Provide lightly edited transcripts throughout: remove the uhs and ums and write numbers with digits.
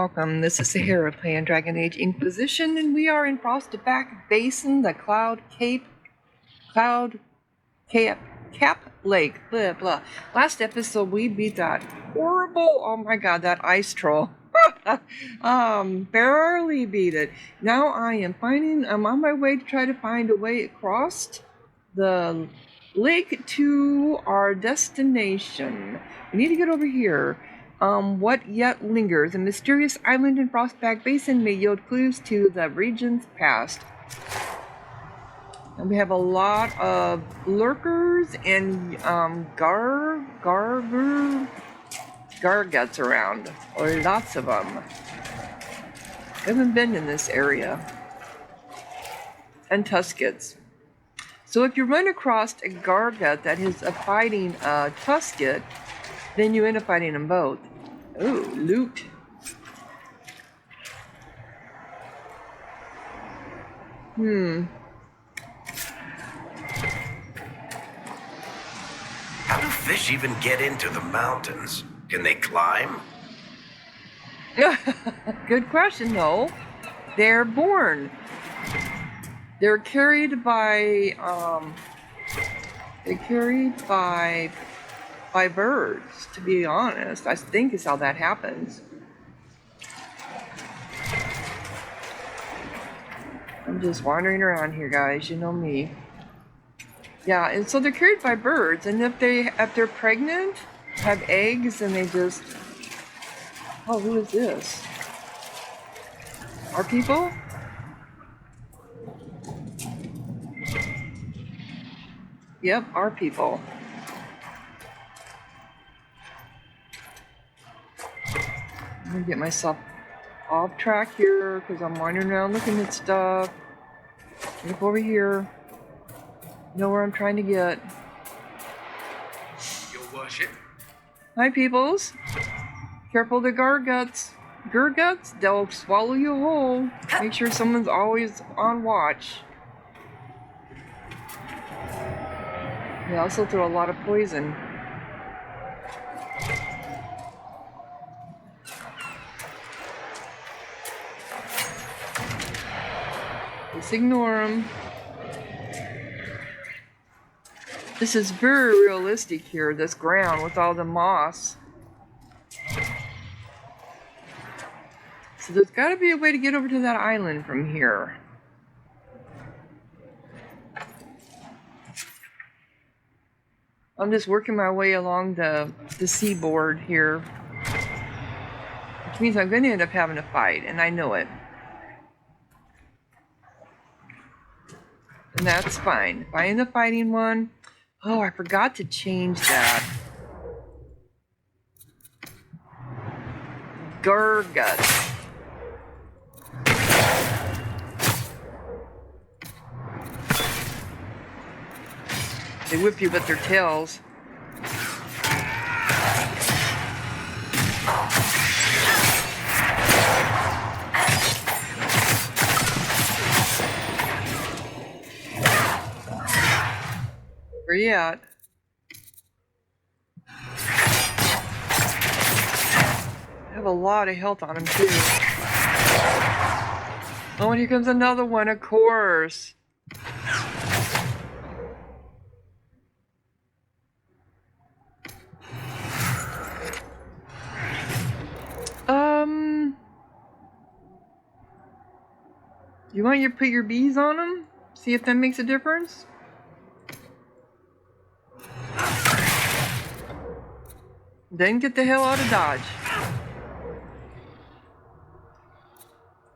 welcome. This is Sahara playing Dragon Age Inquisition, and we are in Frostback Basin, the Cloud Cap Lake, blah blah. Last episode we beat that horrible, oh my god, that ice troll. Barely beat it. Now I'm on my way to try to find a way across the lake to our destination. We need to get over here. What yet lingers? A mysterious island in Frostback Basin may yield clues to the region's past. And we have a lot of lurkers and garguts around, or lots of them. I haven't been in this area. And tuskets. So if you run across a gargut that is fighting a tusket, then you end up fighting them both. Oh, loot. How do fish even get into the mountains? Can they climb? Good question, though. They're born. They're carried by birds, to be honest. I think is how that happens. I'm just wandering around here, guys. You know me. Yeah, and so they're carried by birds, and if they're pregnant, have eggs, and they just... Oh, who is this? Our people? Yep, our people. I'm gonna get myself off track here because I'm wandering around looking at stuff. Look over here. Know where I'm trying to get. Your worship. Hi, peoples. Careful the garguts. Garguts, they'll swallow you whole. Make sure someone's always on watch. They also throw a lot of poison. Just ignore them. This is very realistic here, this ground with all the moss. So there's got to be a way to get over to that island from here. I'm just working my way along the seaboard here. Which means I'm going to end up having a fight, and I know it. And that's fine. If I end up fighting one... Oh, I forgot to change that. Gargut. They whip you with their tails. Where you at? I have a lot of health on him too. Oh, and here comes another one, of course. You want to put your bees on them? See if that makes a difference? Then get the hell out of Dodge.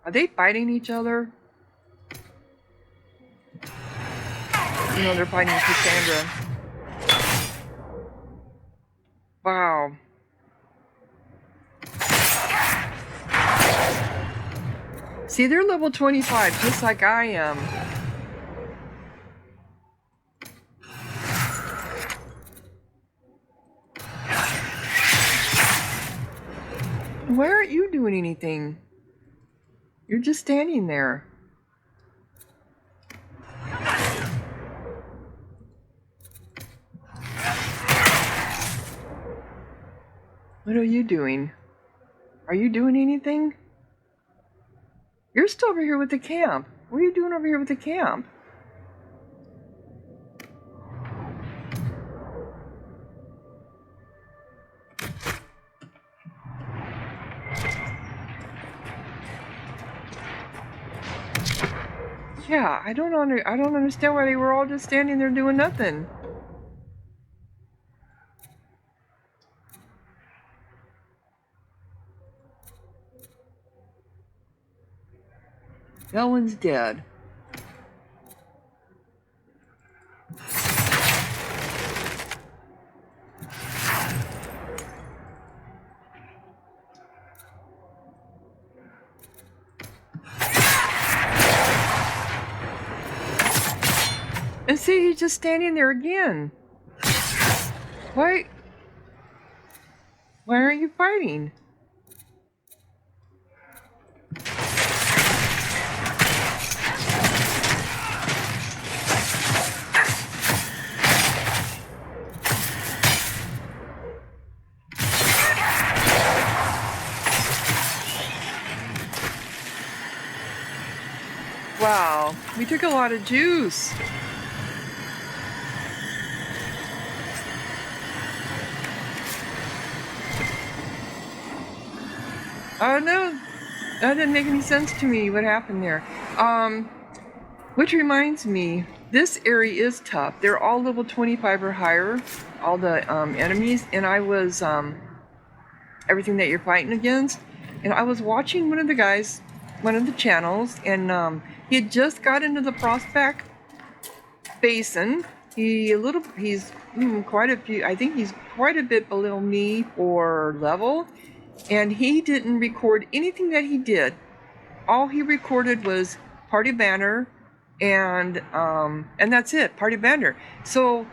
Are they fighting each other? You know, they're fighting Cassandra. Wow. See, they're level 25, just like I am. Why aren't you doing anything? You're just standing there. What are you doing? Are you doing anything? You're still over here with the camp. What are you doing over here with the camp? Yeah, I don't understand why they were all just standing there doing nothing. That one's dead. And see, he's just standing there again. Why aren't you fighting? Wow, we took a lot of juice. Oh no, that didn't make any sense to me, what happened there. Which reminds me, this area is tough. They're all level 25 or higher, all the enemies, and I was, everything that you're fighting against. And I was watching one of the guys, one of the channels, and he had just got into the Frostback Basin. He's quite a few, I think he's quite a bit below me for level. And he didn't record anything that he did. All he recorded was party banner, and that's it, party banner. So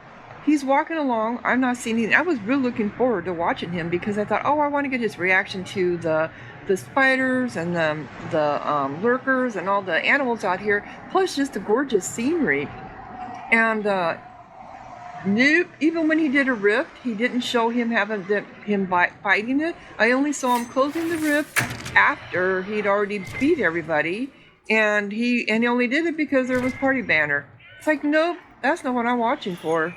he's walking along. I'm not seeing anything. I was really looking forward to watching him because I thought, oh, I want to get his reaction to the spiders and the lurkers and all the animals out here, plus just the gorgeous scenery. And nope, even when he did a rift, he didn't show him fighting it. I only saw him closing the rift after he'd already beat everybody, and he only did it because there was party banner. It's like, nope, that's not what I'm watching for.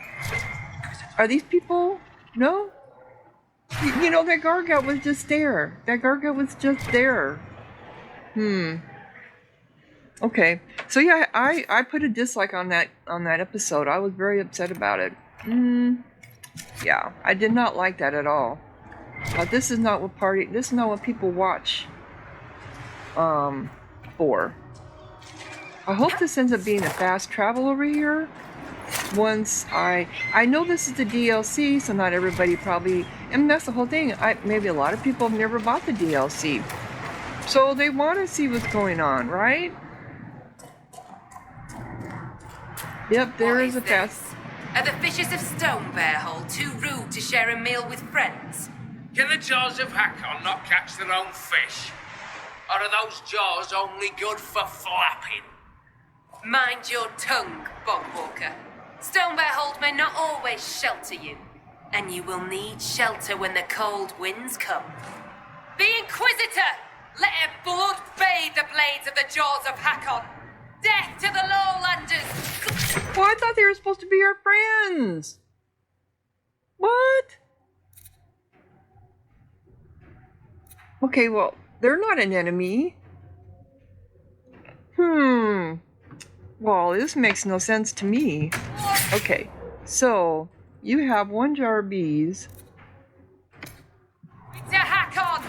Are these people? No? You know, that Gargoyle was just there. That Gargoyle was just there. Okay, so yeah, I put a dislike on that episode. I was very upset about it. Yeah, I did not like that at all. This is not what people watch for. I hope this ends up being a fast travel over here. Once I know this is the DLC, so not everybody probably, and that's the whole thing. Maybe a lot of people have never bought the DLC, so they want to see what's going on, right? Yep, there is a fast. Are the fishes of Stone Bear Hole too rude to share a meal with friends? Can the jaws of Hakon not catch their own fish? Or are those jaws only good for flapping? Mind your tongue, Bogwalker. Stone Bear Hold may not always shelter you, and you will need shelter when the cold winds come. The Inquisitor! Let her blood bathe the blades of the jaws of Hakon! Death to the Lowlanders! Well, I thought they were supposed to be our friends. What? Okay, well, they're not an enemy. Well, this makes no sense to me. Okay, so you have one jar of bees. To Hakon!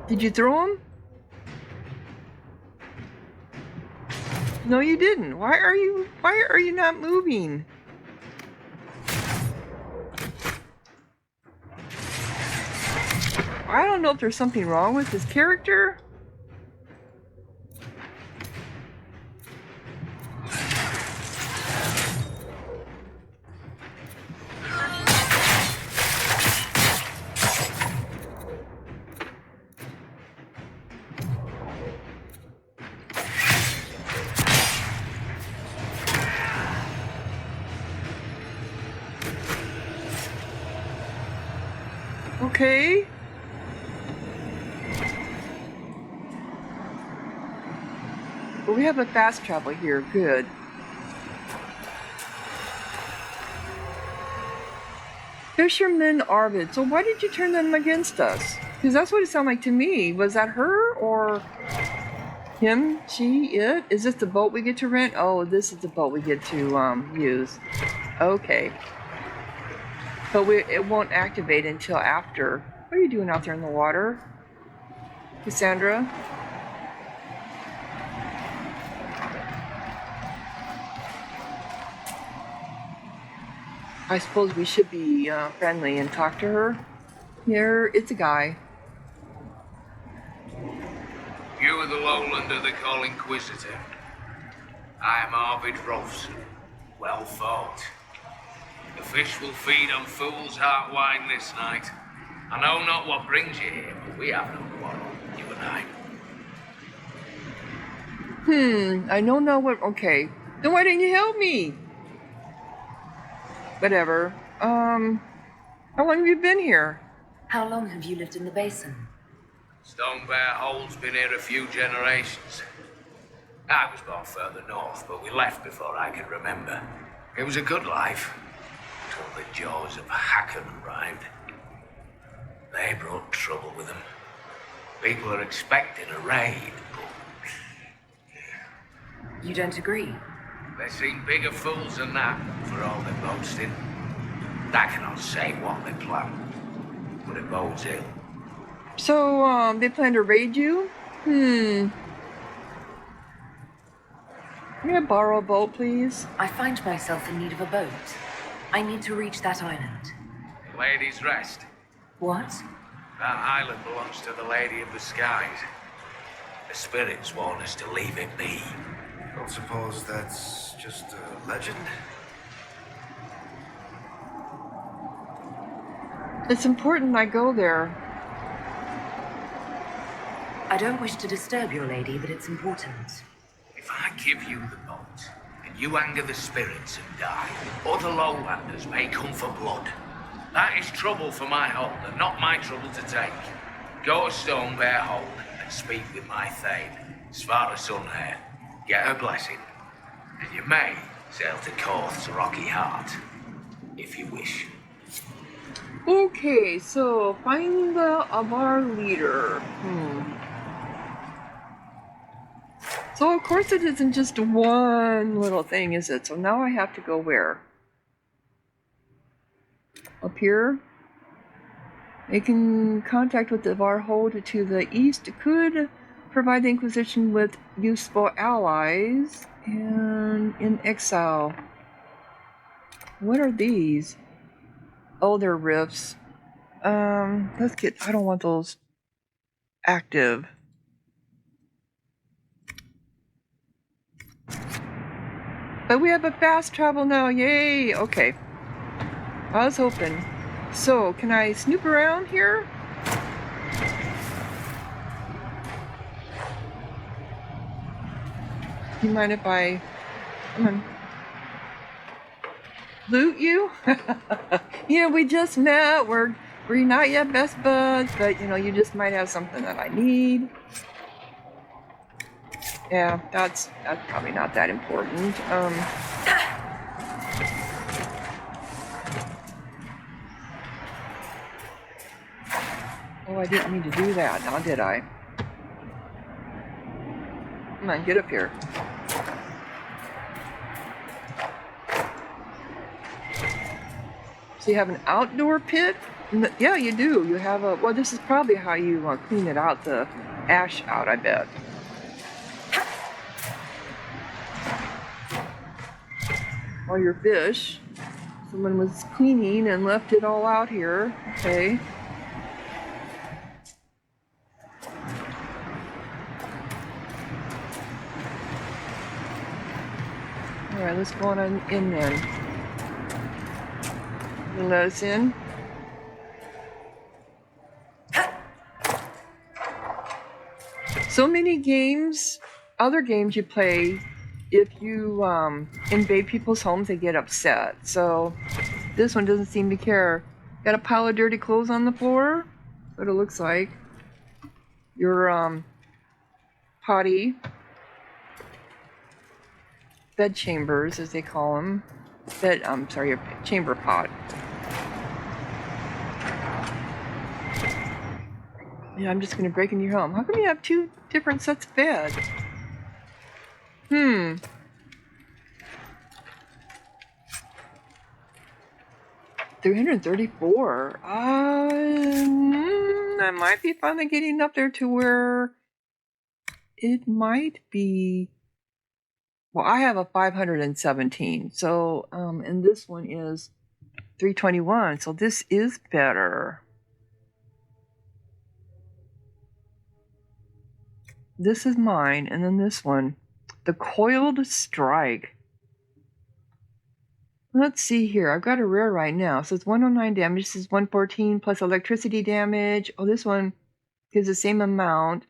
Did you throw them? No, you didn't. Why are you not moving? I don't know if there's something wrong with this character. Okay. But we have a fast travel here. Good. Fisherman Arvid. So why did you turn them against us? Because that's what it sounded like to me. Was that her or him? She? It? Is this the boat we get to rent? Oh, this is the boat we get to use. Okay. But it won't activate until after. What are you doing out there in the water, Cassandra? I suppose we should be friendly and talk to her. Here, it's a guy. You are the lowlander they call Inquisitor. I am Arvid Rolfson. Well thought. The fish will feed on fool's heart wine this night. I know not what brings you here, but we have no quarrel, you and I. I don't know what... Okay. Then why didn't you help me? Whatever. How long have you been here? How long have you lived in the basin? Stone Bear Hole's been here a few generations. I was born further north, but we left before I could remember. It was a good life, till the jaws of Hacken arrived. They brought trouble with them. People are expecting a raid, but... You don't agree? They seem bigger fools than that, for all their boasting. I cannot say what they plan, but it bodes ill. So, they plan to raid you? I'm gonna borrow a boat, please. I find myself in need of a boat. I need to reach that island. Lady's Rest. What? That island belongs to the Lady of the Skies. The spirits warn us to leave it be. Don't suppose that's just a legend? It's important I go there. I don't wish to disturb your lady, but it's important. If I give you the boat, and you anger the spirits and die, other lowlanders may come for blood. That is trouble for my hold, and not my trouble to take. Go to Stone Bear Hold and speak with my Thane, Svara Sunhair. Get her blessing, and you may sail to Korth's Rocky Heart, if you wish. Okay, so find the Avar leader. So of course it isn't just one little thing, is it? So now I have to go where? Up here? Making contact with the Avar Hold to the east could provide the Inquisition with useful allies. And in exile. What are these? Oh, they're rifts. Let's get... I don't want those active. But we have a fast travel now. Yay! Okay. I was hoping. So, can I snoop around here? You mind if I... Come on. Loot you? Yeah, we just met. We're not yet best buds, but, you know, you just might have something that I need. Yeah, that's probably not that important. Oh, I didn't mean to do that, now did I? Come on, get up here. So you have an outdoor pit? Yeah, you do. You have a... Well, this is probably how you clean it out, the ash out, I bet. Or your fish. Someone was cleaning and left it all out here. Okay. Alright, let's go on in then. You let us in? So many games, other games you play, if you invade people's homes, they get upset. So this one doesn't seem to care. Got a pile of dirty clothes on the floor. That's what it looks like. Your potty. Bed chambers, as they call them. Your chamber pot. Yeah, I'm just gonna break into your home. How come you have 2 different sets of bed? 334. I might be finally getting up there to where it might be. Well, I have a 517. So, and this one is 321. So this is better. This is mine, and then this one, the Coiled Strike. Let's see here. I've got a rare right now. So it's 109 damage. This is 114 plus electricity damage. Oh, this one gives the same amount.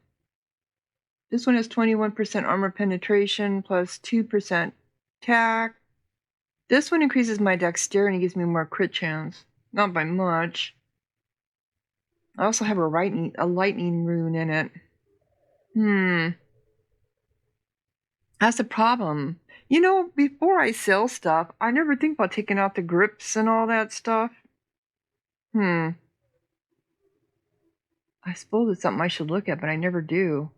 This one has 21% armor penetration plus 2% attack. This one increases my dexterity and gives me more crit chance. Not by much. I also have a lightning rune in it. That's the problem. You know, before I sell stuff, I never think about taking out the grips and all that stuff. I suppose it's something I should look at, but I never do.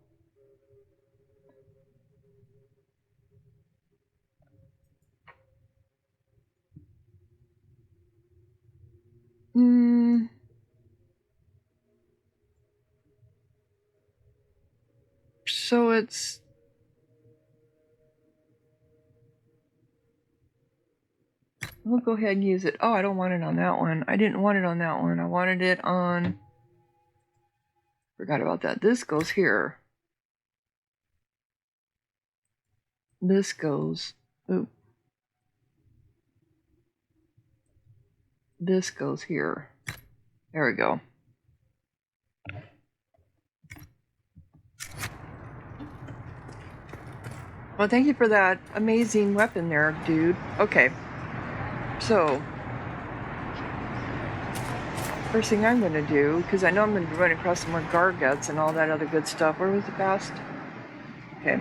So it's... We'll go ahead and use it. Oh, I don't want it on that one. I didn't want it on that one. I wanted it on... Forgot about that. This goes here. This goes... Oop. This goes here. There we go. Well, thank you for that amazing weapon there, dude. Okay. So, first thing I'm going to do, because I know I'm going to be running across some more Garguts and all that other good stuff. Where was the past? Okay.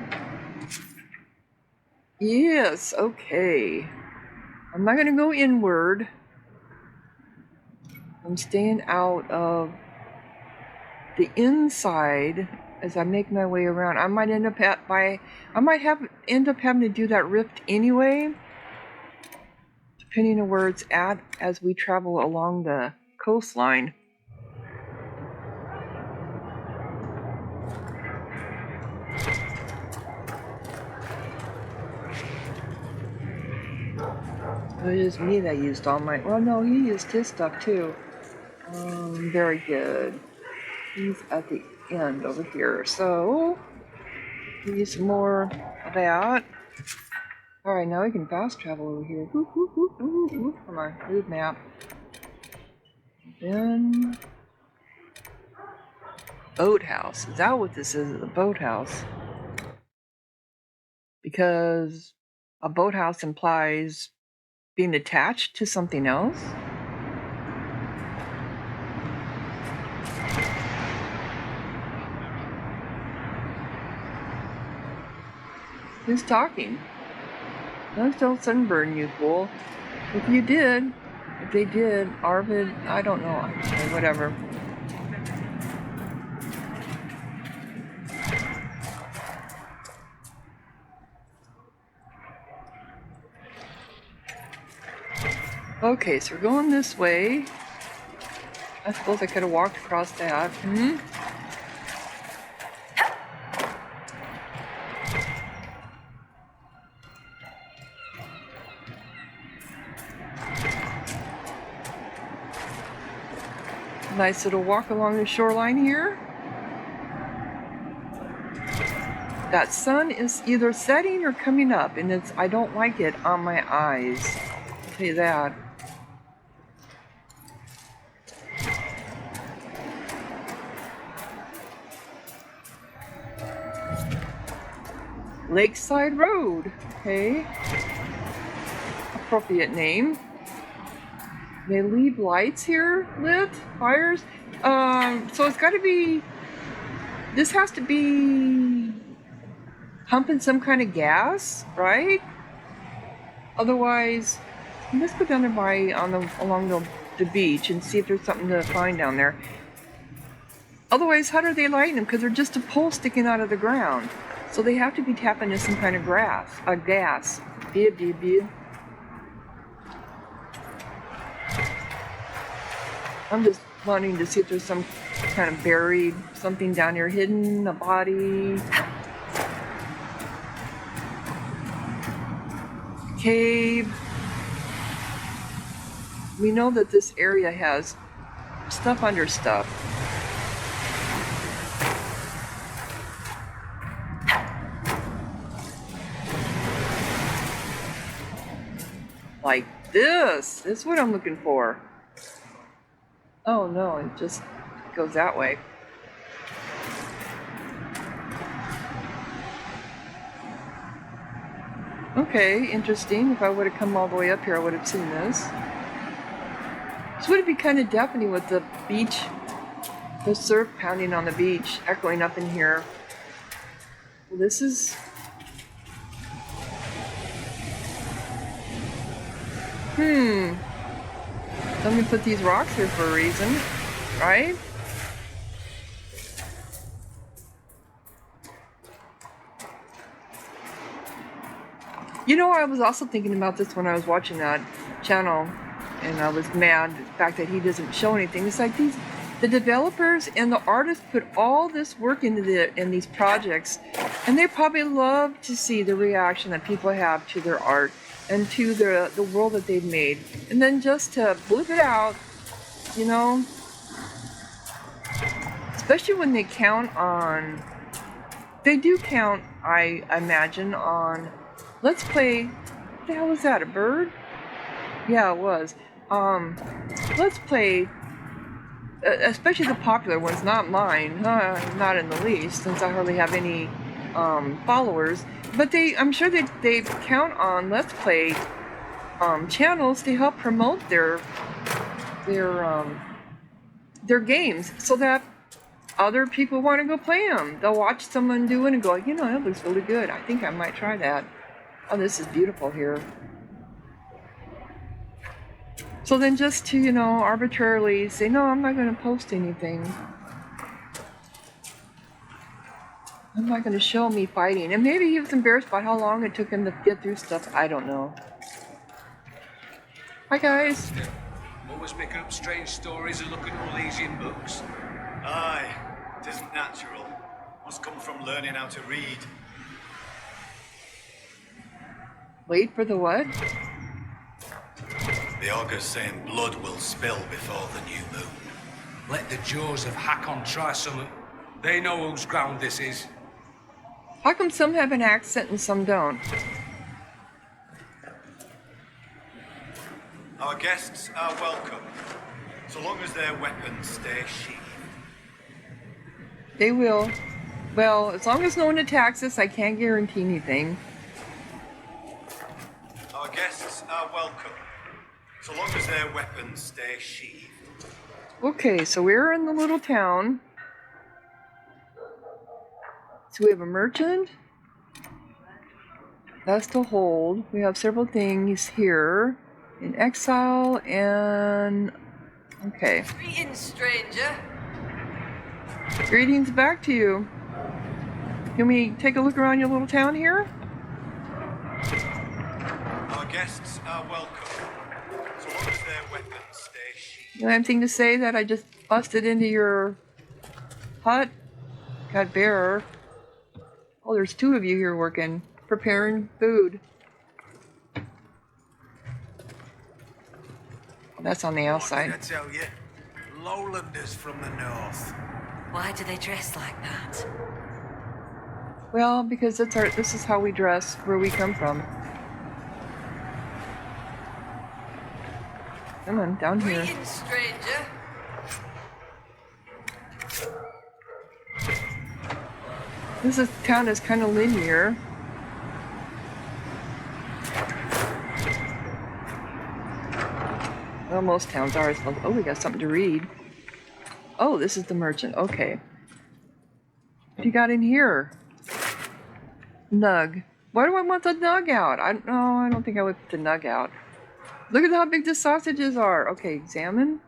Yes, okay. I'm not going to go inward. I'm staying out of the inside as I make my way around. I might end up end up having to do that rift anyway, depending on where it's at as we travel along the coastline. It is me that used all my... Well, no, he used his stuff too. Very good. He's at the end over here. So, we use some more of that. Alright, now we can fast travel over here. Come on, move map. Then... Boathouse. Is that what this is? The boathouse. Because a boathouse implies being attached to something else? Who's talking? Don't sunburn you, fool. If they did, Arvid, I don't know. Okay, whatever. Okay, so we're going this way. I suppose I could have walked across that. Nice little walk along the shoreline here. That sun is either setting or coming up, and I don't like it on my eyes. I'll tell you that. Lakeside Road, okay. Appropriate name. They leave lights here lit, fires. So it's got to be. This has to be pumping some kind of gas, right? Otherwise, let's go down there along the beach and see if there's something to find down there. Otherwise, how do they light them? Because they're just a pole sticking out of the ground. So they have to be tapping into some kind of gas. Beep, beep, beep. I'm just wanting to see if there's some kind of buried something down here, hidden, a body. Cave. We know that this area has stuff under stuff. Like this. This is what I'm looking for. Oh no, it just goes that way. Okay, interesting. If I would have come all the way up here, I would have seen this. This would be kind of deafening with the beach, the surf pounding on the beach, echoing up in here. Well, this is... Let me put these rocks here for a reason, right? You know, I was also thinking about this when I was watching that channel, and I was mad at the fact that he doesn't show anything. It's like the developers and the artists put all this work into these projects, and they probably love to see the reaction that people have to their art and to the world that they've made. And then just to blip it out, you know, especially when they count on, they do count, I imagine, on Let's Play. What the hell was that, a bird? Yeah, it was. Let's Play, especially the popular ones, not mine, not in the least, since I hardly have any followers. But I'm sure they count on Let's Play channels to help promote their games, so that other people want to go play them. They'll watch someone do it and go, you know, that looks really good. I think I might try that. Oh, this is beautiful here. So then just to, you know, arbitrarily say, no, I'm not going to post anything. I'm not going to show me fighting. And maybe he was embarrassed about how long it took him to get through stuff. I don't know. Hi, guys. Always making up strange stories and looking all easy in books. Aye, it isn't natural. Must come from learning how to read. Wait for the what? The augur's saying blood will spill before the new moon. Let the jaws of Hakon try something. They know whose ground this is. How come some have an accent and some don't? Our guests are welcome, so long as their weapons stay sheathed. They will. Well, as long as no one attacks us, I can't guarantee anything. Our guests are welcome, so long as their weapons stay sheathed. Okay, so we're in the little town. So we have a merchant. That's to hold. We have several things here. In exile and... Okay. Greetings, stranger. Greetings back to you. Can we take a look around your little town here? Our guests are welcome, so long as their weapons stay sheathed. You have anything to say that I just busted into your hut? Got bearer. Oh, there's two of you here working, preparing food. Oh, that's on the outside. What did I tell you? Lowlanders from the north. Why do they dress like that? Well, because this is how we dress where we come from. Come on, down here. Greetings, stranger. This town is kind of linear. Well, most towns are. Oh, we got something to read. Oh, this is the merchant. Okay. What you got in here? Nug. Why do I want the nug out? I don't think I would put the nug out. Look at how big the sausages are. Okay, examine.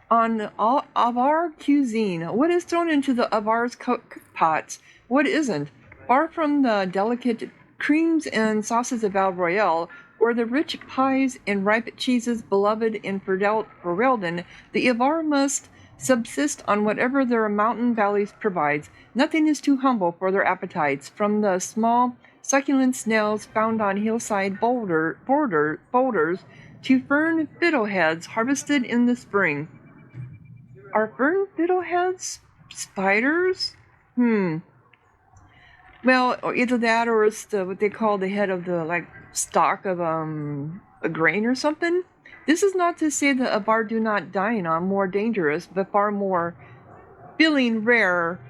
On Avar cuisine, what is thrown into the Avar's cook pots? What isn't? Far from the delicate creams and sauces of Val Royale, or the rich pies and ripe cheeses beloved in Ferelden, the Avar must subsist on whatever their mountain valleys provides. Nothing is too humble for their appetites, from the small succulent snails found on hillside boulders to fern fiddleheads harvested in the spring. Are fern fiddleheads spiders? Well, or either that or it's what they call the head of the stalk of a grain or something. This is not to say that Avar do not dine on more dangerous but far more filling rare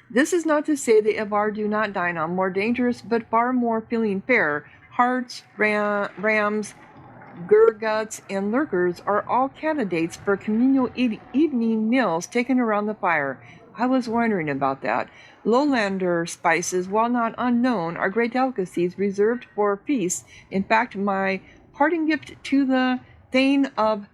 This is not to say the Avar do not dine on more dangerous but far more filling fare. Hearts, rams, gurguts, and lurkers are all candidates for communal evening meals taken around the fire. I was wondering about that. Lowlander spices, while not unknown, are great delicacies reserved for feasts. In fact, my parting gift to the Thane of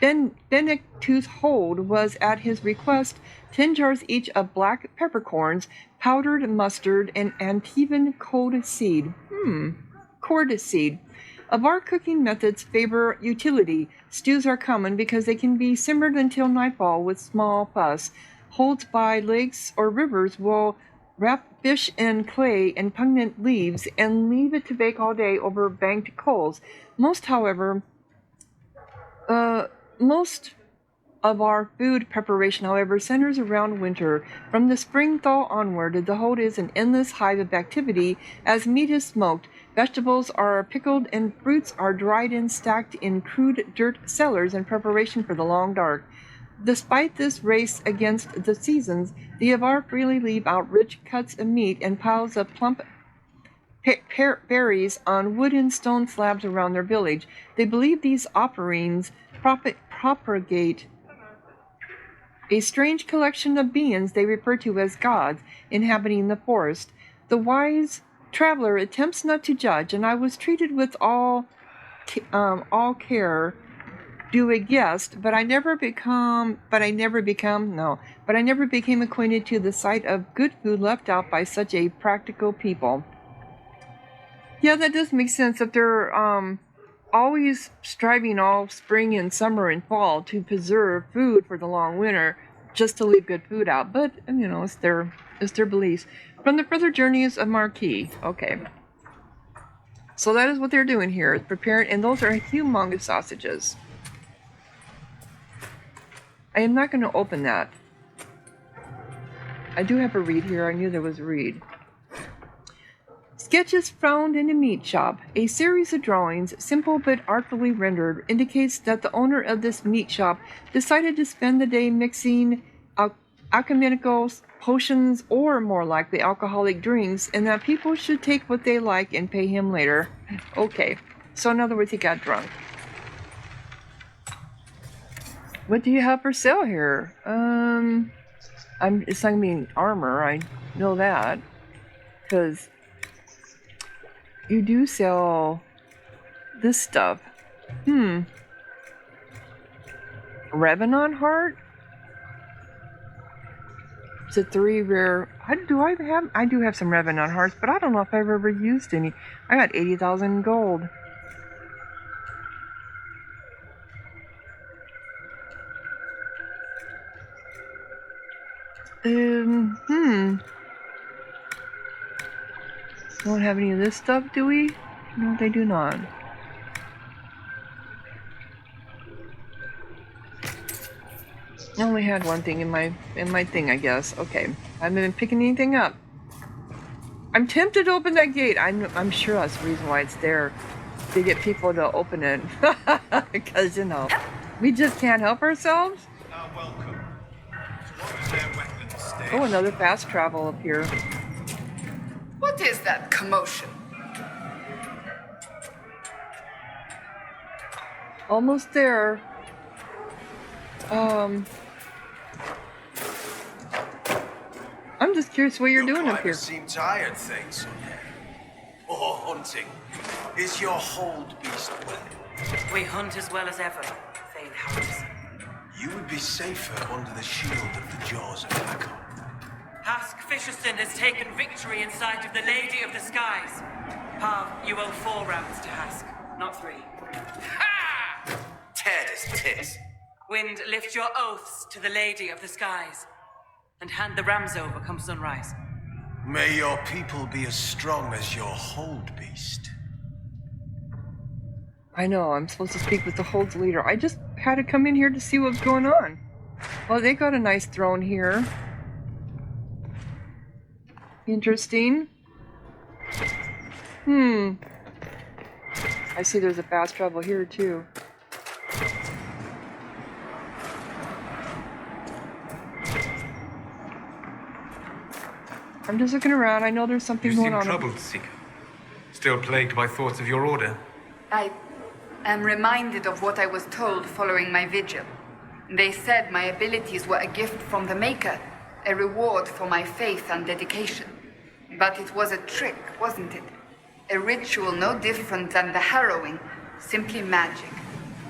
Benedictus Hold was, at his request, 10 jars each of black peppercorns, powdered mustard, and Antivan cord seed. Avar cooking methods favor utility. Stews are common because they can be simmered until nightfall with small fuss. Holds by lakes or rivers will wrap fish in clay and pungent leaves and leave it to bake all day over banked coals. Most of our food preparation, however, centers around winter. From the spring thaw onward, the hold is an endless hive of activity as meat is smoked, vegetables are pickled, and fruits are dried and stacked in crude dirt cellars in preparation for the long dark. Despite this race against the seasons, the Avar freely leave out rich cuts of meat and piles of plump berries on wood and stone slabs around their village. They believe these offerings propagate a strange collection of beings they refer to as gods inhabiting the forest. The wise traveler attempts not to judge, and I was treated with all care due a guest, but I never became acquainted to the sight of good food left out by such a practical people. Yeah, that does make sense. If they're always striving all spring and summer and fall to preserve food for the long winter, just to leave good food out. But it's their beliefs. From the further journeys of Marquis. Okay. So that is what they're doing here. Is preparing, and those are humongous sausages. I am not going to open that. I do have a read here. I knew there was a read. Sketches found in a meat shop. A series of drawings, simple but artfully rendered, indicates that the owner of this meat shop decided to spend the day mixing alchemical potions or, more likely, alcoholic drinks, and that people should take what they like and pay him later. Okay, so in other words, he got drunk. What do you have for sale here? It's not gonna be armor, I know that, because you do sell this stuff. Revenant heart? It's a 3 rare. I do have some Revenant hearts, but I don't know if I've ever used any. I got 80,000 gold. Don't have any of this stuff, do we? No, they do not. I only had one thing in my thing, I guess. Okay, I haven't been picking anything up. I'm tempted to open that gate. I'm sure that's the reason why it's there, to get people to open it. Because we just can't help ourselves. Welcome. So what is their weapons station? Oh, another fast travel up here. What is that commotion? Almost there. I'm just curious what you're doing up here. Seem tired, thanks. Or hunting. Is your hold beast well? We hunt as well as ever, Thane Harrison. You would be safer under the shield of the jaws of Hakon. Hask Fisherson has taken victory in sight of the Lady of the Skies. Parv, you owe 4 rounds to Hask, not 3. Ha! Ted is tit. Wind, lift your oaths to the Lady of the Skies, and hand the rams over come sunrise. May your people be as strong as your hold beast. I know, I'm supposed to speak with the Hold's leader. I just had to come in here to see what's going on. Well, they got a nice throne here. Interesting. I see there's a fast travel here, too. I'm just looking around. I know there's something You going seem on. troubled, Seeker. Still plagued by thoughts of your order? I am reminded of what I was told following my vigil. They said my abilities were a gift from the Maker, a reward for my faith and dedication. But it was a trick, wasn't it? A ritual no different than the harrowing, simply magic.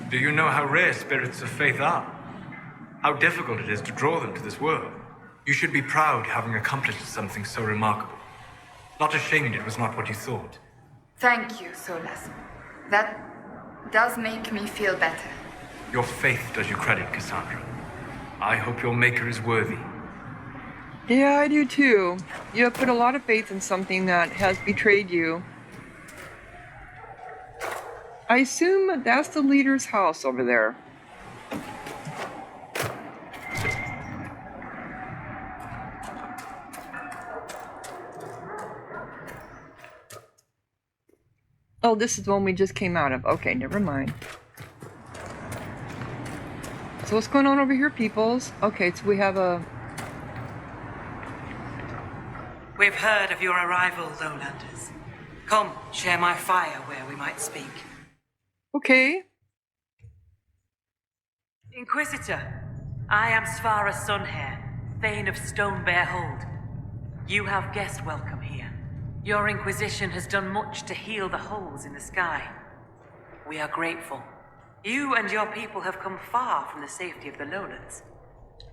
Do you know how rare spirits of faith are? How difficult it is to draw them to this world? You should be proud having accomplished something so remarkable. Not ashamed it was not what you thought. Thank you, Solas. That does make me feel better. Your faith does you credit, Cassandra. I hope your Maker is worthy. Yeah, I do too. You have put a lot of faith in something that has betrayed you. I assume that's the leader's house over there. Oh, this is the one we just came out of. Okay, never mind. So what's going on over here, peoples? Okay, so we have a... We've heard of your arrival, Lowlanders. Come, share my fire where we might speak. Okay. Inquisitor, I am Svara Sunhair, Thane of Stonebear Hold. You have guest welcome here. Your Inquisition has done much to heal the holes in the sky. We are grateful. You and your people have come far from the safety of the lowlands.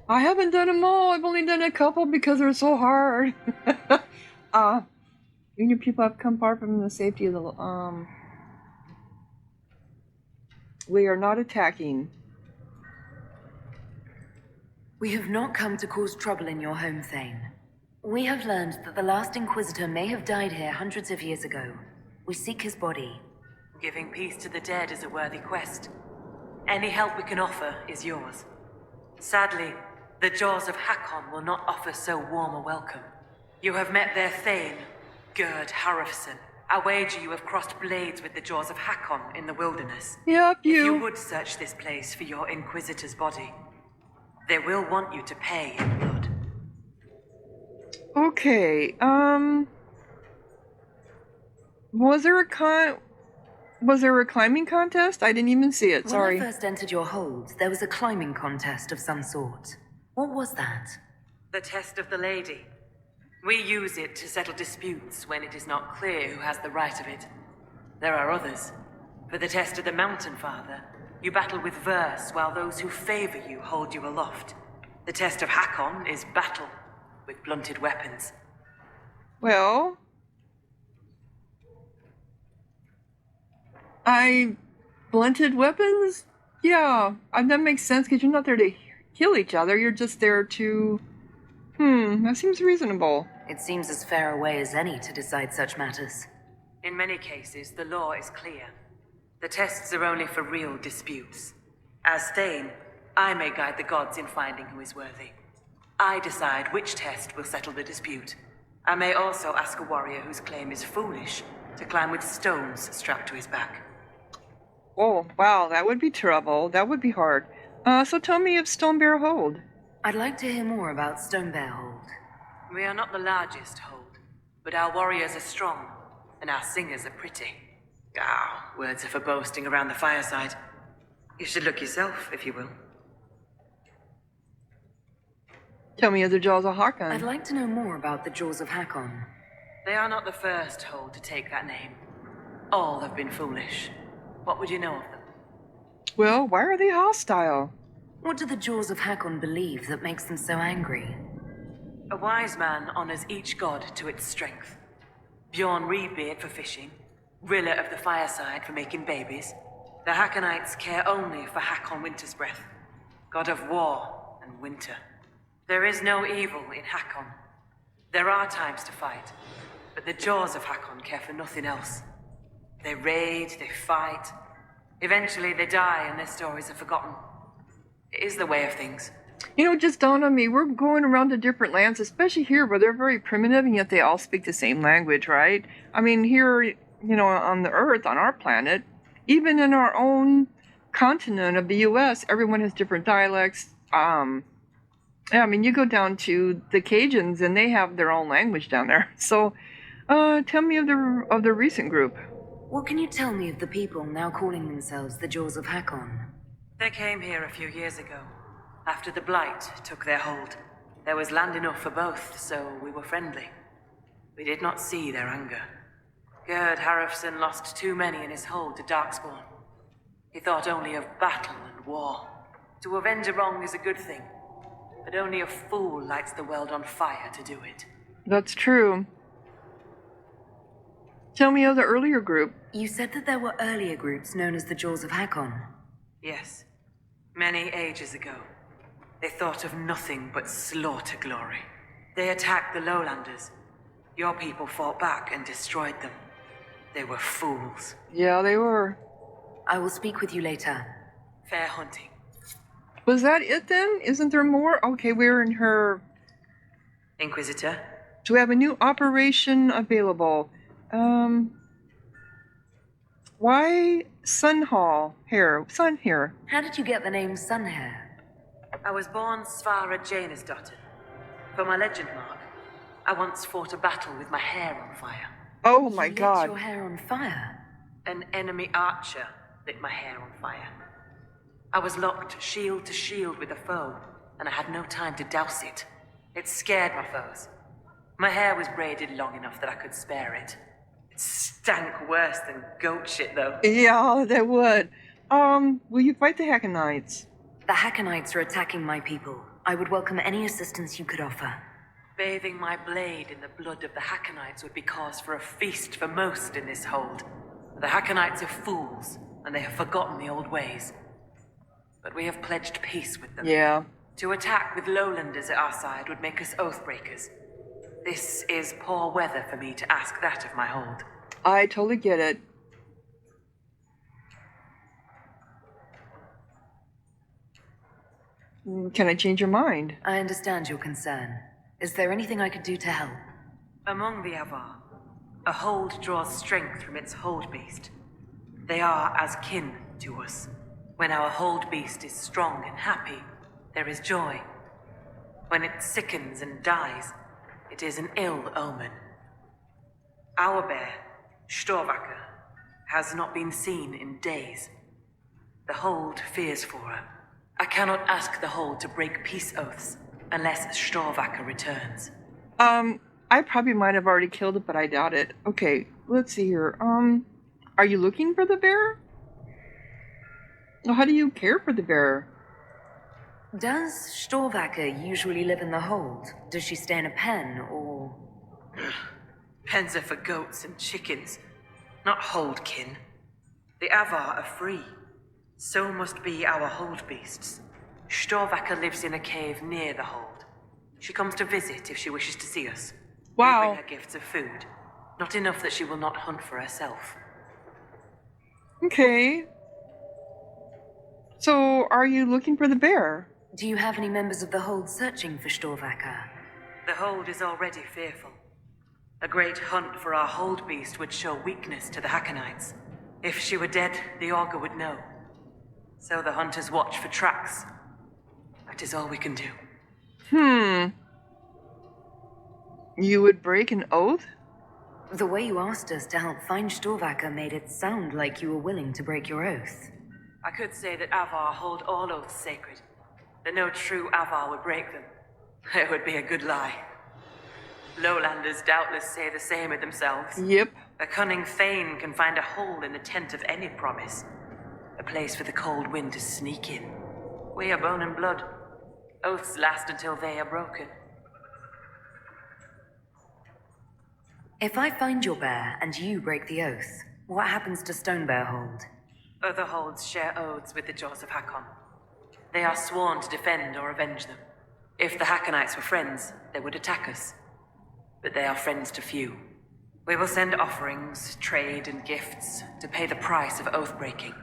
I haven't done them all. I've only done a couple because they're so hard. You and your people have come far from the safety of the... We are not attacking. We have not come to cause trouble in your home, Thane. We have learned that the last Inquisitor may have died here hundreds of years ago. We seek his body. Giving peace to the dead is a worthy quest. Any help we can offer is yours. Sadly, the jaws of Hakon will not offer so warm a welcome. You have met their Thane, Gerd Harrison. I wager you have crossed blades with the jaws of Hakon in the wilderness. Yep, If you would search this place for your Inquisitor's body, they will want you to pay in blood. Okay, was there a climbing contest? I didn't even see it, sorry. When I first entered your hold, there was a climbing contest of some sort. What was that? The test of the lady. We use it to settle disputes when it is not clear who has the right of it. There are others. For the test of the Mountain Father, you battle with verse while those who favor you hold you aloft. The test of Hakon is battle with blunted weapons. Well, blunted weapons? Yeah, that makes sense because you're not there to kill each other. You're just there to... that seems reasonable. It seems as fair a way as any to decide such matters. In many cases, the law is clear. The tests are only for real disputes. As Thane, I may guide the gods in finding who is worthy. I decide which test will settle the dispute. I may also ask a warrior whose claim is foolish to climb with stones strapped to his back. Oh, wow, that would be trouble. That would be hard. So tell me of Stonebear Hold. I'd like to hear more about Stonebear Hold. We are not the largest hold, but our warriors are strong, and our singers are pretty. Words are for boasting around the fireside. You should look yourself, if you will. Tell me of the Jaws of Hakon. I'd like to know more about the Jaws of Hakon. They are not the first hold to take that name. All have been foolish. What would you know of them? Well, why are they hostile? What do the Jaws of Hakon believe that makes them so angry? A wise man honors each god to its strength. Bjorn Reedbeard for fishing, Rilla of the Fireside for making babies. The Hakonites care only for Hakon Winter's Breath, god of war and winter. There is no evil in Hakon. There are times to fight, but the Jaws of Hakon care for nothing else. They raid, they fight. Eventually they die and their stories are forgotten. It is the way of things. You know, it just dawned on me, we're going around to different lands, especially here where they're very primitive and yet they all speak the same language, right? I mean, here, you know, on the Earth, on our planet, even in our own continent of the US, everyone has different dialects. Yeah, I mean, you go down to the Cajuns and they have their own language down there. So, tell me of the recent group. What can you tell me of the people now calling themselves the Jaws of Hakon? They came here a few years ago, after the Blight took their hold. There was land enough for both, so we were friendly. We did not see their anger. Gerd Harrison lost too many in his hold to Darkspawn. He thought only of battle and war. To avenge a wrong is a good thing, but only a fool lights the world on fire to do it. That's true. Tell me of the earlier group. You said that there were earlier groups known as the Jaws of Hakon. Yes, many ages ago. They thought of nothing but slaughter glory. They attacked the lowlanders. Your people fought back and destroyed them. They were fools. Yeah, they were. I will speak with you later. Fair hunting. Was that it then? Isn't there more? Okay, we're in her... Inquisitor? So we have a new operation available. Why Sunhair? Sun here. How did you get the name Sunhair? I was born Svara Janusdottir. For my legend mark, I once fought a battle with my hair on fire. Oh my You lit god. your hair on fire? An enemy archer lit my hair on fire. I was locked shield to shield with a foe, and I had no time to douse it. It scared my foes. My hair was braided long enough that I could spare it. It stank worse than goat shit, though. Yeah, that would. Will you fight the Hakonites? The Hakonites are attacking my people. I would welcome any assistance you could offer. Bathing my blade in the blood of the Hakonites would be cause for a feast for most in this hold. The Hakonites are fools, and they have forgotten the old ways. But we have pledged peace with them. Yeah. To attack with lowlanders at our side would make us oathbreakers. This is poor weather for me to ask that of my hold. I totally get it. Can I change your mind? I understand your concern. Is there anything I could do to help? Among the Avar, a hold draws strength from its hold beast. They are as kin to us. When our hold beast is strong and happy, there is joy. When it sickens and dies, it is an ill omen. Our bear, Storvacker, has not been seen in days. The hold fears for her. I cannot ask the hold to break peace oaths unless Storvacker returns. I probably might have already killed it, but I doubt it. Okay, let's see here. Are you looking for the bear? Well, how do you care for the bear? Does Storvacker usually live in the hold? Does she stay in a pen, or... Pens are for goats and chickens, not hold kin. The Avar are free. So must be our hold beasts. Storvacker lives in a cave near the hold. She comes to visit if she wishes to see us. Wow. We bring her gifts of food. Not enough that she will not hunt for herself. Okay. So, are you looking for the bear? Do you have any members of the hold searching for Storvacker? The hold is already fearful. A great hunt for our hold beast would show weakness to the Hakonites. If she were dead, the augur would know. So the hunters watch for tracks. That is all we can do. You would break an oath? The way you asked us to help find Storvacker made it sound like you were willing to break your oath. I could say that Avar hold all oaths sacred, that no true Avar would break them. It would be a good lie. Lowlanders doubtless say the same of themselves. Yep. A cunning thane can find a hole in the tent of any promise. A place for the cold wind to sneak in. We are bone and blood. Oaths last until they are broken. If I find your bear and you break the oath, what happens to Stonebear Hold? Other holds share oaths with the Jaws of Hakon. They are sworn to defend or avenge them. If the Hakonites were friends, they would attack us. But they are friends to few. We will send offerings, trade, and gifts to pay the price of oath-breaking.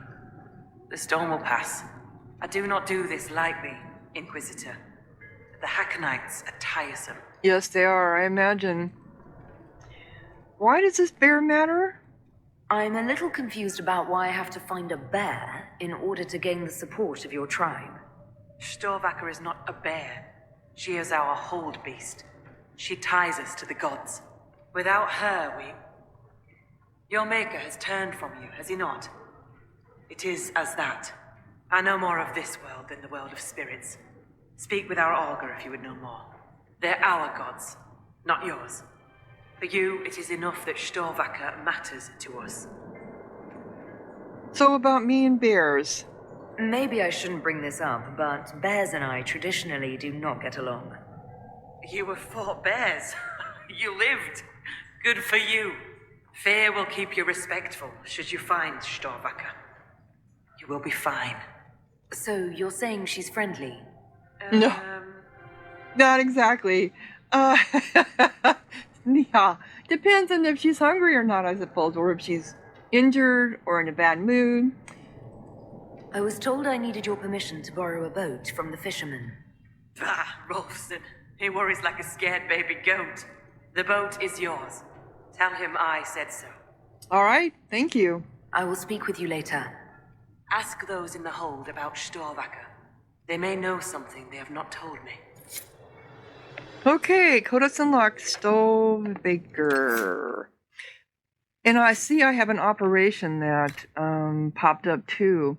The storm will pass. I do not do this lightly, Inquisitor. The Hakonites are tiresome. Yes, they are, I imagine. Why does this bear matter? I'm a little confused about why I have to find a bear in order to gain the support of your tribe. Storvacker is not a bear. She is our hold beast. She ties us to the gods. Without her, Your Maker has turned from you, has he not? It is as that. I know more of this world than the world of spirits. Speak with our augur if you would know more. They're our gods, not yours. For you, it is enough that Storvacker matters to us. So about me and bears. Maybe I shouldn't bring this up, but bears and I traditionally do not get along. You were fought bears. You lived. Good for you. Fear will keep you respectful should you find Storvacker. You will be fine. So you're saying she's friendly? No. Not exactly. Yeah. Depends on if she's hungry or not, I suppose, or if she's injured or in a bad mood. I was told I needed your permission to borrow a boat from the fisherman. Bah, Rolfson. He worries like a scared baby goat. The boat is yours. Tell him I said so. All right, thank you. I will speak with you later. Ask those in the hold about Storvacker. They may know something they have not told me. Okay, Codex unlocked, Stove Baker. And I see I have an operation that popped up too.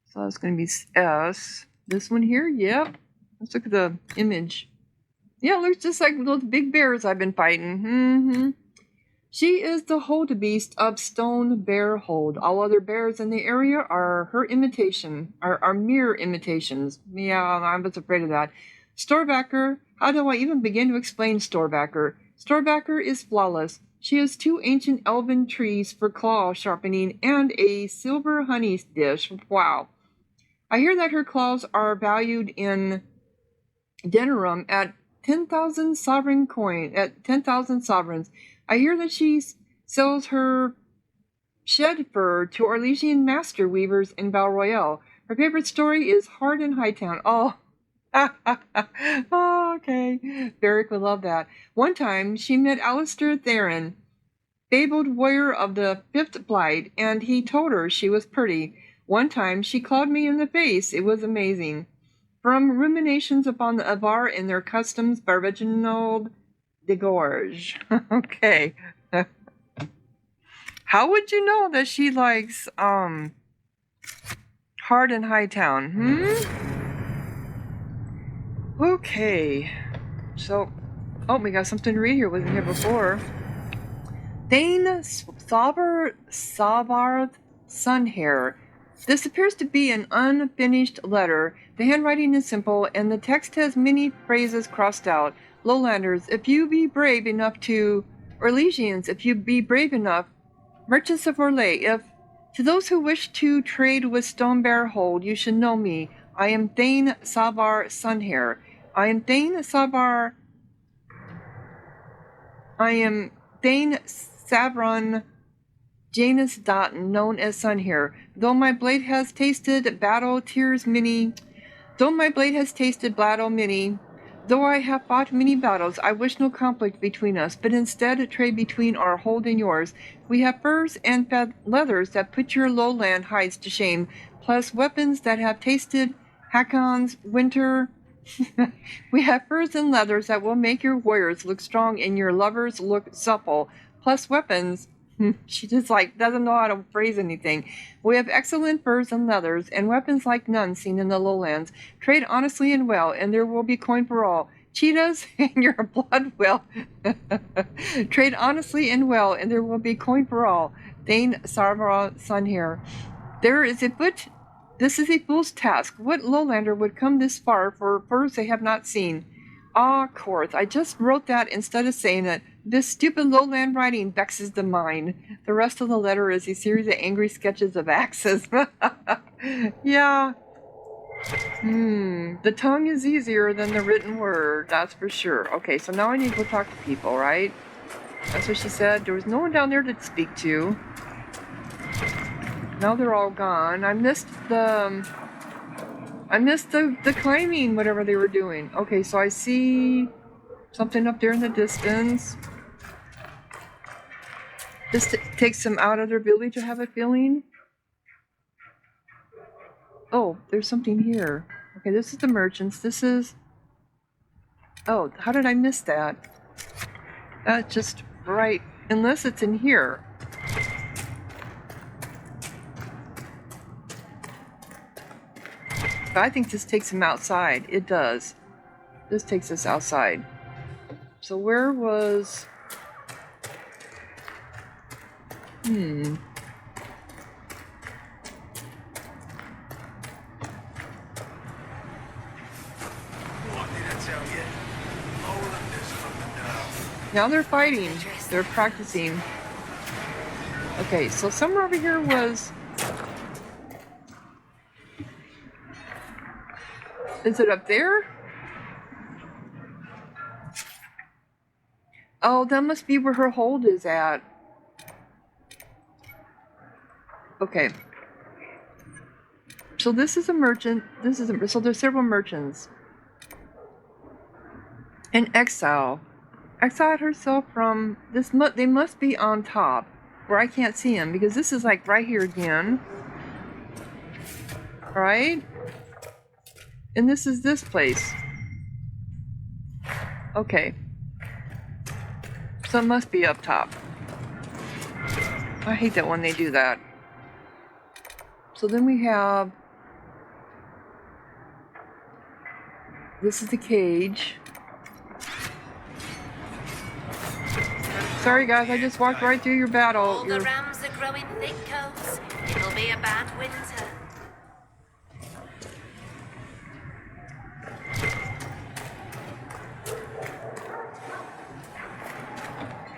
So that's going to be S. This one here, yep. Let's look at the image. Yeah, it looks just like those big bears I've been fighting. She is the hold beast of Stone Bear Hold. All other bears in the area are her imitation, are mere imitations. Yeah, I was afraid of that. Storbacker, how do I even begin to explain Storbacker? Storbacker is flawless. She has 2 ancient elven trees for claw sharpening and a silver honey dish. Wow. I hear that her claws are valued in Denerim at 10,000 sovereign coin, at 10,000 sovereigns. I hear that she sells her shed fur to Orlesian master weavers in Val Royale. Her favorite story is Hard in Hightown. Oh, oh, okay. Beric would love that. One time, she met Alistair Theron, fabled warrior of the 5th Blight, and he told her she was pretty. One time, she clawed me in the face. It was amazing. From Ruminations upon the Avar and Their Customs by Reginald de Gorge. Okay. How would you know that she likes, Hard in Hightown? Okay. So, oh, we got something to read here. Wasn't here before. Thane Sabarth Sunhair. This appears to be an unfinished letter. The handwriting is simple, and the text has many phrases crossed out. Lowlanders, if you be brave enough to... Orlesians, if you be brave enough... Merchants of Orlais, if... To those who wish to trade with Stonebear Hold, you should know me. I am Thane Savar Sunhair. I am Thane Savron Janus Dotton, known as Sunhair. Though my blade has tasted battle many, though I have fought many battles, I wish no conflict between us, but instead a trade between our hold and yours. We have furs and leathers that put your lowland hides to shame, plus weapons that have tasted Hakon's winter. We have furs and leathers that will make your warriors look strong and your lovers look supple, plus weapons She just like doesn't know how to phrase anything. We have excellent furs and leathers, and weapons like none seen in the lowlands. Trade honestly and well, and there will be coin for all. Cheetahs and your blood will. Trade honestly and well, and there will be coin for all. Thane Sarvara son here. This is a fool's task. What lowlander would come this far for furs they have not seen? Ah, Korth, I just wrote that instead of saying it. This stupid lowland writing vexes the mind. The rest of the letter is a series of angry sketches of axes. Yeah. The tongue is easier than the written word, that's for sure. Okay, so now I need to go talk to people, right? That's what she said. There was no one down there to speak to. Now they're all gone. I missed the climbing, whatever they were doing. Okay, so I see something up there in the distance. This takes them out of their ability to have a feeling. Oh, there's something here. Okay, this is the merchants. This is... Oh, how did I miss that? That's just right. Unless it's in here. But I think this takes them outside. It does. This takes us outside. So where was... What did I tell you? Lowlanders from the north. Now they're fighting. They're practicing. Okay, so somewhere over here was... Is it up there? Oh, that must be where her hold is at. Okay. So this is a merchant. So there's several merchants. In exile. Exiled herself from this. They must be on top, where I can't see them because this is like right here again. Right? And this is this place. Okay. So it must be up top. I hate that when they do that. So then we have... This is the cage. Sorry guys, I just walked right through your battle. All the rams are growing thick coats. It'll be a bad winter.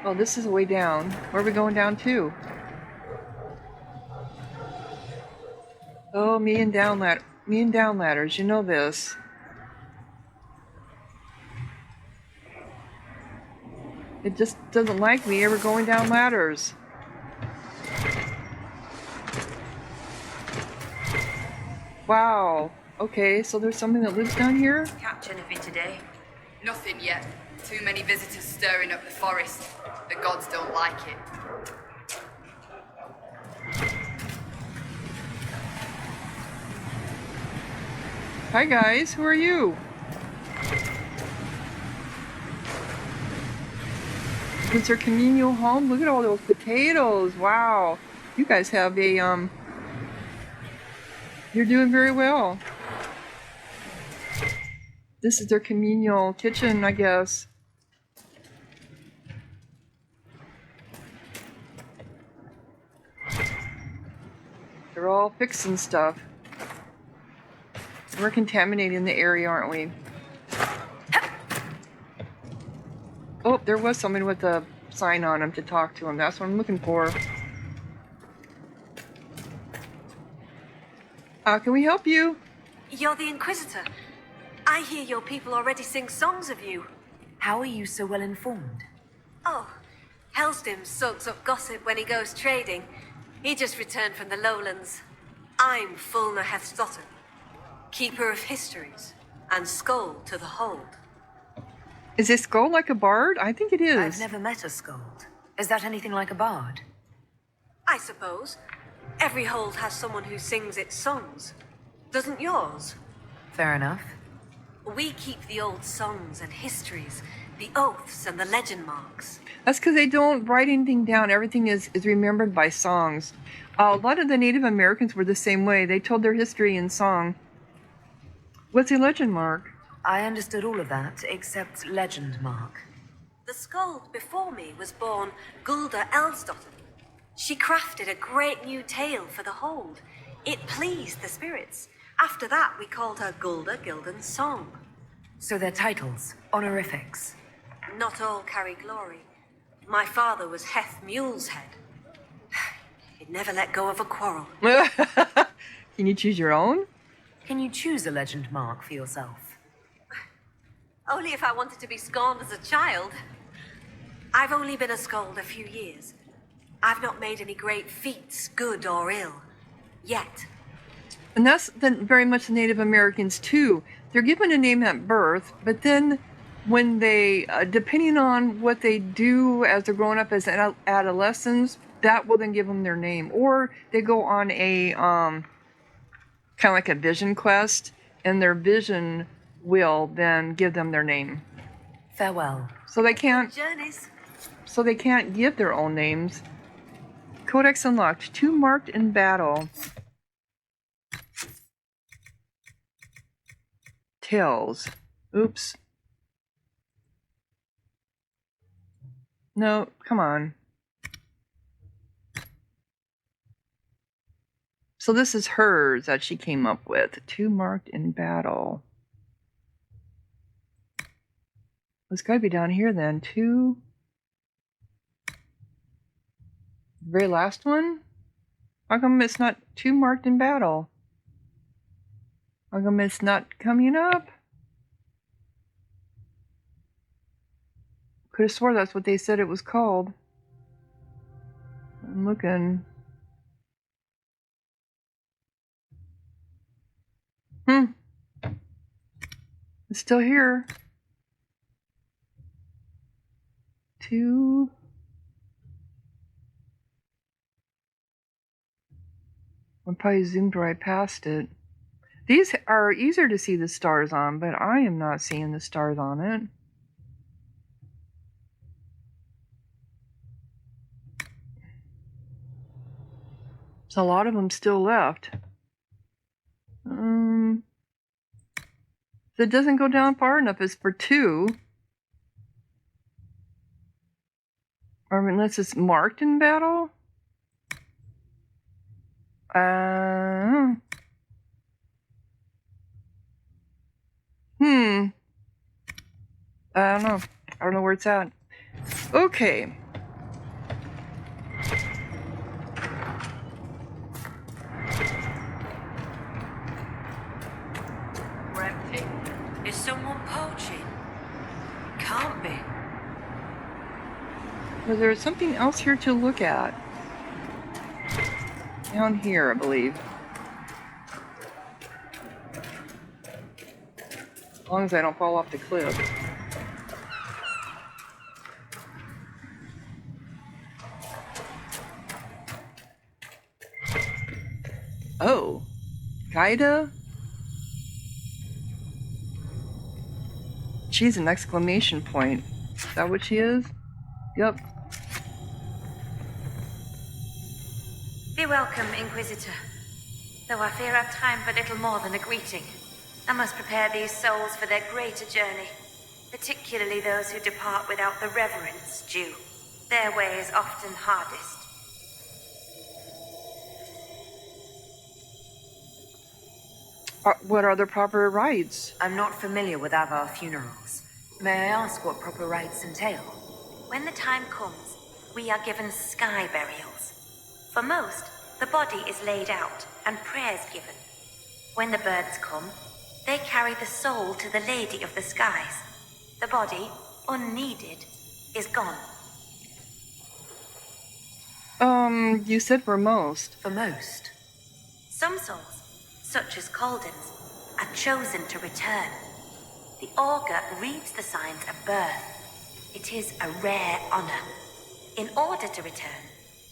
Oh, this is the way down. Where are we going down to? Oh, me and down ladders. You know this. It just doesn't like me ever going down ladders. Wow. Okay, so there's something that lives down here? Catch anything today? Nothing yet. Too many visitors stirring up the forest. The gods don't like it. Hi guys, who are you? Is this your communal home? Look at all those potatoes. Wow. You guys have a, you're doing very well. This is their communal kitchen, I guess. They're all fixing stuff. We're contaminating the area, aren't we? Oh, there was someone with a sign on him to talk to him. That's what I'm looking for. How can we help you? You're the Inquisitor. I hear your people already sing songs of you. How are you so well informed? Oh, Hellstim soaks up gossip when he goes trading. He just returned from the lowlands. I'm Fulna Hethstotten, keeper of histories, and Skull to the hold. Is this Skull like a bard? I think it is. I've never met a Scold. Is that anything like a bard? I suppose. Every hold has someone who sings its songs. Doesn't yours? Fair enough. We keep the old songs and histories The oaths and the legend marks. That's because they don't write anything down. Everything is remembered by songs. A lot of the Native Americans were the same way. They told their history in song. What's a legend mark? I understood all of that, except legend mark. The skald before me was born Gulda Elsdotter. She crafted a great new tale for the hold. It pleased the spirits. After that, we called her Gulda Gildan's Song. So they're titles, honorifics. Not all carry glory. My father was Heth Mule's Head. He'd never let go of a quarrel. Can you choose your own? Can you choose a legend mark for yourself? Only if I wanted to be scorned as a child. I've only been a skald a few years. I've not made any great feats, good or ill, yet. And that's very much the Native Americans too. They're given a name at birth, but then when they, depending on what they do as they're growing up as adolescents, that will then give them their name. Or they go on a, kind of like a vision quest, and their vision will then give them their name. Farewell. So they can't, Journeys. so they can't give their own names. Codex unlocked. 2 marked in battle. Tales. Oops. No, come on. So this is hers that she came up with. 2 marked in battle. It's got to be down here then. 2. Very last one? How come it's not 2 marked in battle? How come it's not coming up? Could have swore that's what they said it was called. I'm looking. It's still here. 2. I probably zoomed right past it. These are easier to see the stars on, but I am not seeing the stars on it. There's a lot of them still left. It doesn't go down far enough. It's for 2. Or unless it's marked in battle? I don't know. I don't know where it's at. Okay. Is someone poaching? Can't be. Well, there's something else here to look at. Down here, I believe. As long as I don't fall off the cliff. Oh. Gaida? She's an exclamation point. Is that what she is? Yep. Be welcome, Inquisitor. Though I fear our time but little more than a greeting. I must prepare these souls for their greater journey, particularly those who depart without the reverence due. Their way is often hardest. What are the proper rites? I'm not familiar with Avar funerals. May I ask what proper rites entail? When the time comes, we are given sky burials. For most, the body is laid out and prayers given. When the birds come, they carry the soul to the Lady of the Skies. The body, unneeded, is gone. You said for most. For most? Some souls, such as Caldens, are chosen to return. The augur reads the signs of birth. It is a rare honor. In order to return,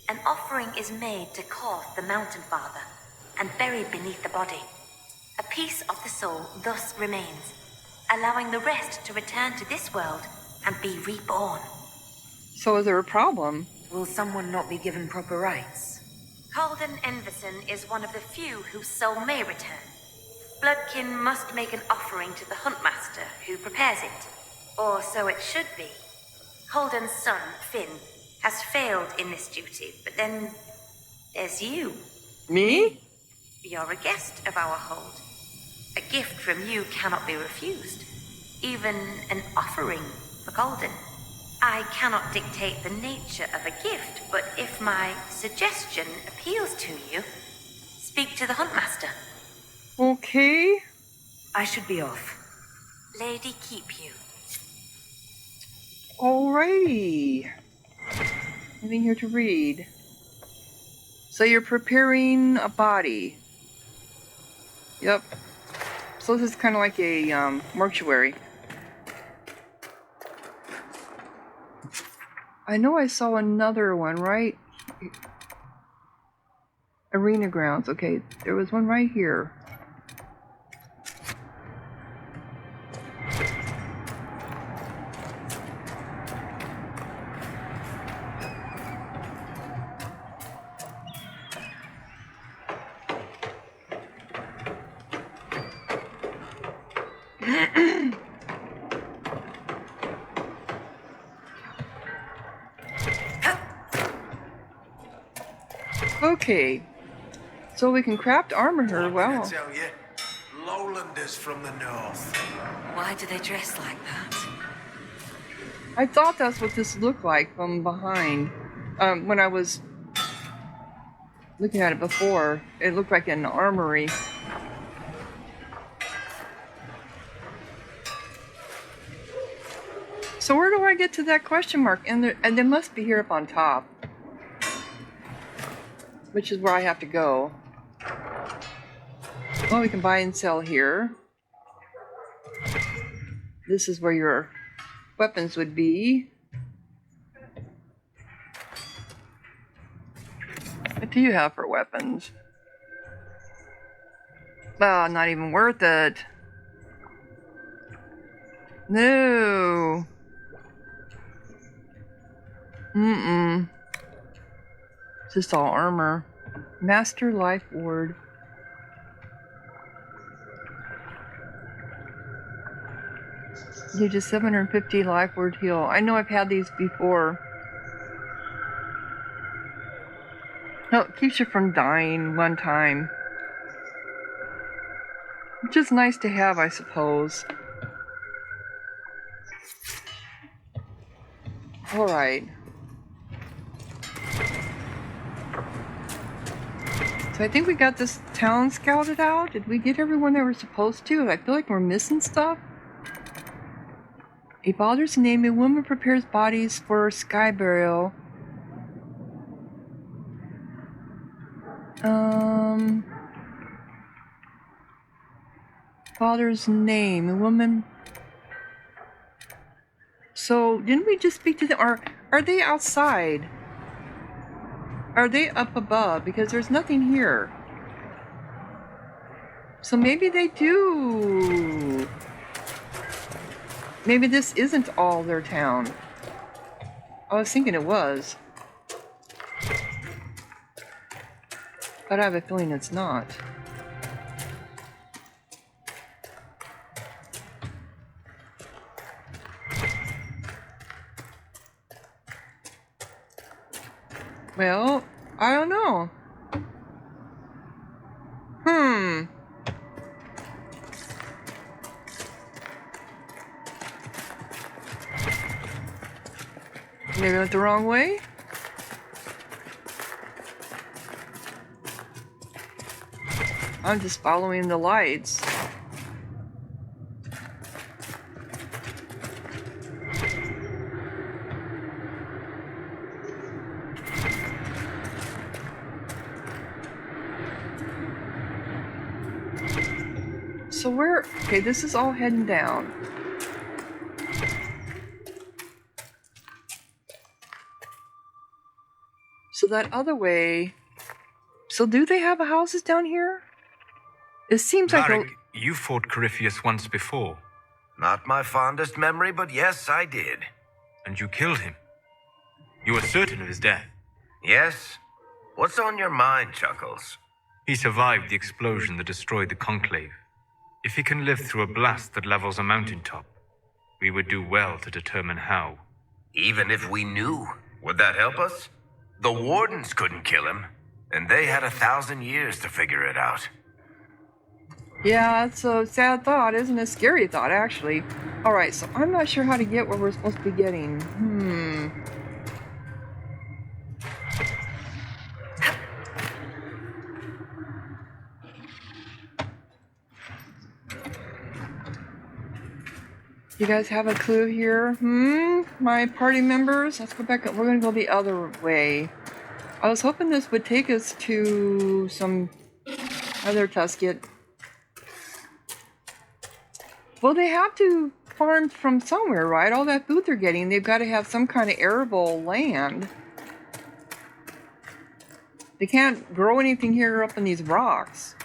an offering is made to Korth the Mountain Father and buried beneath the body. A piece of the soul thus remains, allowing the rest to return to this world and be reborn. So is there a problem? Will someone not be given proper rights? Calden Enverson is one of the few whose soul may return. Bloodkin must make an offering to the Huntmaster, who prepares it. Or so it should be. Calden's son, Finn, has failed in this duty, but then there's you. Me? You're a guest of our hold. A gift from you cannot be refused. Even an offering for Calden. I cannot dictate the nature of a gift, but if my suggestion appeals to you, speak to the Huntmaster. Okay. I should be off. Lady keep you. Alrighty. Nothing here to read. So you're preparing a body. Yep. So this is kind of like a mortuary. I know I saw another one, right? Arena grounds. Okay, there was one right here. Okay, so we can craft armor her. Wow. I tell you, lowlanders from the north. Why do they dress like that? I thought that's what this looked like from behind. When I was looking at it before, it looked like an armory. So where do I get to that question mark? And they must be here up on top, which is where I have to go. Well, we can buy and sell here. This is where your weapons would be. What do you have for weapons? Oh, not even worth it. No. It's just all armor. Master Life Ward. You just 750 Life Ward heal. I know I've had these before. No, it keeps you from dying one time. Which is nice to have, I suppose. Alright. So I think we got this town scouted out. Did we get everyone that we're supposed to? I feel like we're missing stuff. A father's name, a woman prepares bodies for sky burial. Father's name, a woman. So didn't we just speak to them? Or are they outside? Are they up above? Because there's nothing here. So maybe they do. Maybe this isn't all their town. I was thinking it was. But I have a feeling it's not. Well, I don't know. Maybe I went the wrong way? I'm just following the lights. So where, okay, this is all heading down. So that other way, so do they have houses down here? It seems like Varric, you fought Corypheus once before. Not my fondest memory, but yes, I did. And you killed him. You were certain of his death. Yes? What's on your mind, Chuckles? He survived the explosion that destroyed the Conclave. If he can live through a blast that levels a mountaintop, we would do well to determine how. Even if we knew, would that help us? The Wardens couldn't kill him, and they had 1,000 years to figure it out. Yeah, it's a sad thought, isn't it? A scary thought, actually. Alright, so I'm not sure how to get where we're supposed to be getting. You guys have a clue here? My party members? Let's go back. We're going to go the other way. I was hoping this would take us to some other Tusket. Well, they have to farm from somewhere, right? All that food they're getting, they've got to have some kind of arable land. They can't grow anything here up in these rocks.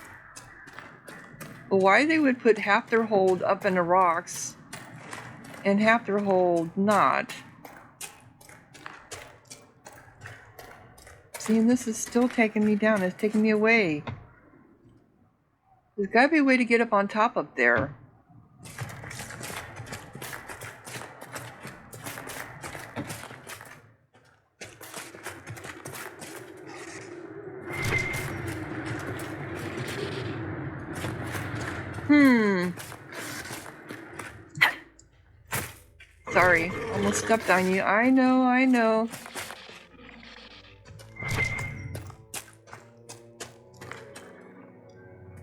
But why they would put half their hold up in the rocks and half their hold not? See, and this is still taking me down. It's taking me away. There's got to be a way to get up on top up there. Sorry, almost stepped on you. I know.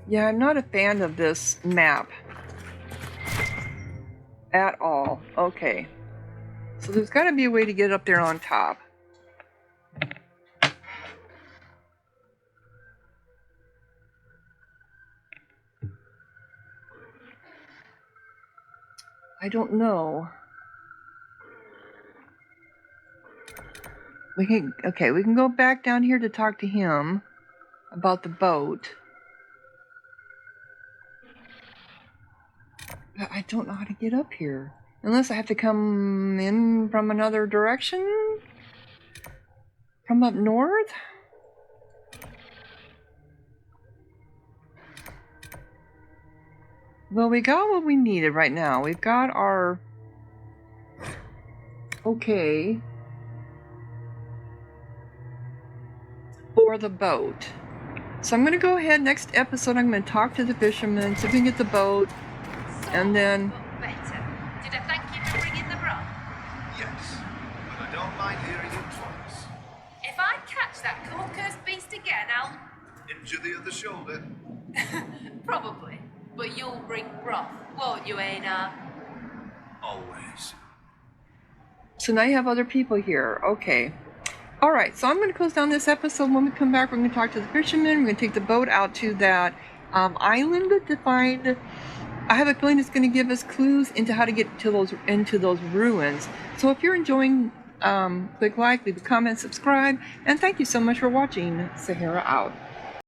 Yeah, I'm not a fan of this map. At all. Okay. So there's got to be a way to get up there on top. I don't know. We can go back down here to talk to him about the boat. But I don't know how to get up here. Unless I have to come in from another direction? From up north? Well, we got what we needed right now. We've got our... Okay. For the boat. So I'm going to go ahead, next episode, I'm going to talk to the fishermen, see if we can get the boat, and then... Better. Did I thank you for bringing the broth? Yes, but I don't mind hearing it twice. If I catch that cold-cursed beast again, I'll... Injure the other shoulder. Probably. But you'll bring broth, won't you, Einar? Always. So now you have other people here. Okay. Alright, so I'm going to close down this episode. When we come back, we're going to talk to the fishermen. We're going to take the boat out to that island to find... I have a feeling it's going to give us clues into how to get to into those ruins. So if you're enjoying, click like, leave a comment, subscribe, and thank you so much for watching. Sahara out.